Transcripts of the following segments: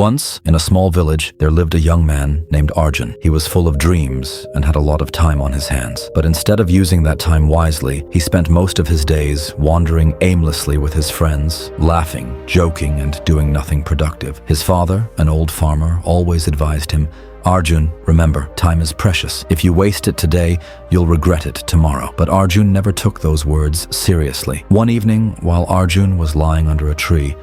Once, in a small village, there lived a young man named Arjun. He was full of dreams and had a lot of time on his hands. But instead of using that time wisely, he spent most of his days wandering aimlessly with his friends, laughing, joking, and doing nothing productive. His father, an old farmer, always advised him, "Arjun, remember, time is precious. If you waste it today, you'll regret it tomorrow." But Arjun never took those words seriously. One evening, while Arjun was lying under a tree,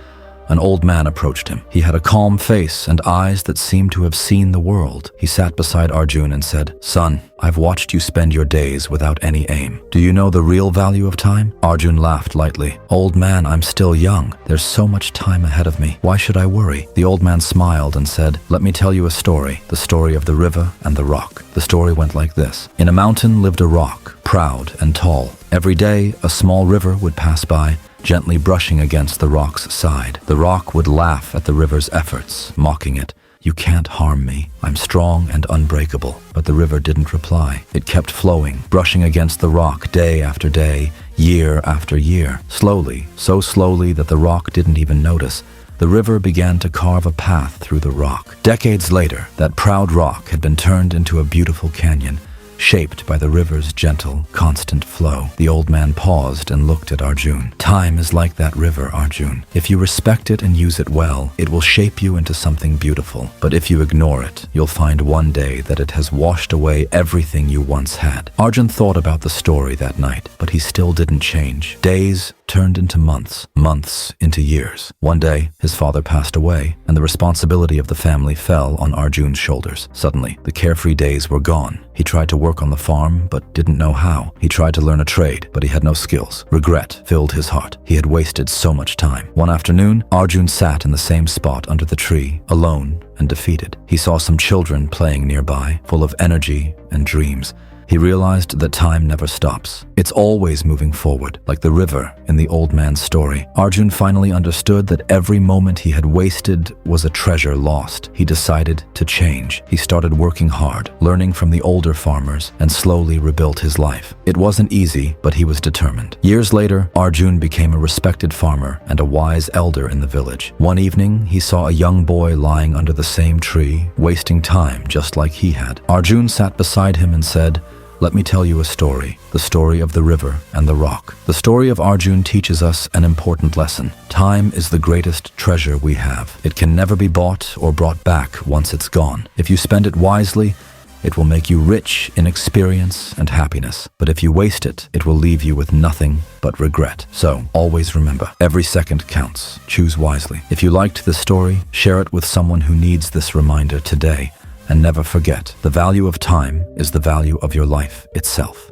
an old man approached him. He had a calm face and eyes that seemed to have seen the world. He sat beside Arjun and said, "Son, I've watched you spend your days without any aim. Do you know the real value of time?" Arjun laughed lightly. "Old man, I'm still young. There's so much time ahead of me. Why should I worry?" The old man smiled and said, "Let me tell you a story, the story of the river and the rock." The story went like this. In a mountain lived a rock, proud and tall. Every day, a small river would pass by, gently brushing against the rock's side. The rock would laugh at the river's efforts, mocking it. "You can't harm me. I'm strong and unbreakable." But the river didn't reply. It kept flowing, brushing against the rock day after day, year after year. Slowly, so slowly that the rock didn't even notice, the river began to carve a path through the rock. Decades later, that proud rock had been turned into a beautiful canyon, shaped by the river's gentle, constant flow. The old man paused and looked at Arjun. "Time is like that river, Arjun. If you respect it and use it well, it will shape you into something beautiful. But if you ignore it, you'll find one day that it has washed away everything you once had." Arjun thought about the story that night, but he still didn't change. Days turned into months, months into years. One day, his father passed away, and the responsibility of the family fell on Arjun's shoulders. Suddenly, the carefree days were gone. He tried to work on the farm, but didn't know how. He tried to learn a trade, but he had no skills. Regret filled his heart. He had wasted so much time. One afternoon, Arjun sat in the same spot under the tree, alone and defeated. He saw some children playing nearby, full of energy and dreams. He realized that time never stops. It's always moving forward, like the river in the old man's story. Arjun finally understood that every moment he had wasted was a treasure lost. He decided to change. He started working hard, learning from the older farmers, and slowly rebuilt his life. It wasn't easy, but he was determined. Years later, Arjun became a respected farmer and a wise elder in the village. One evening, he saw a young boy lying under the same tree, wasting time just like he had. Arjun sat beside him and said, "Let me tell you a story, the story of the river and the rock." The story of Arjun teaches us an important lesson. Time is the greatest treasure we have. It can never be bought or brought back once it's gone. If you spend it wisely, it will make you rich in experience and happiness. But if you waste it, it will leave you with nothing but regret. So, always remember, every second counts. Choose wisely. If you liked this story, share it with someone who needs this reminder today. And never forget, the value of time is the value of your life itself.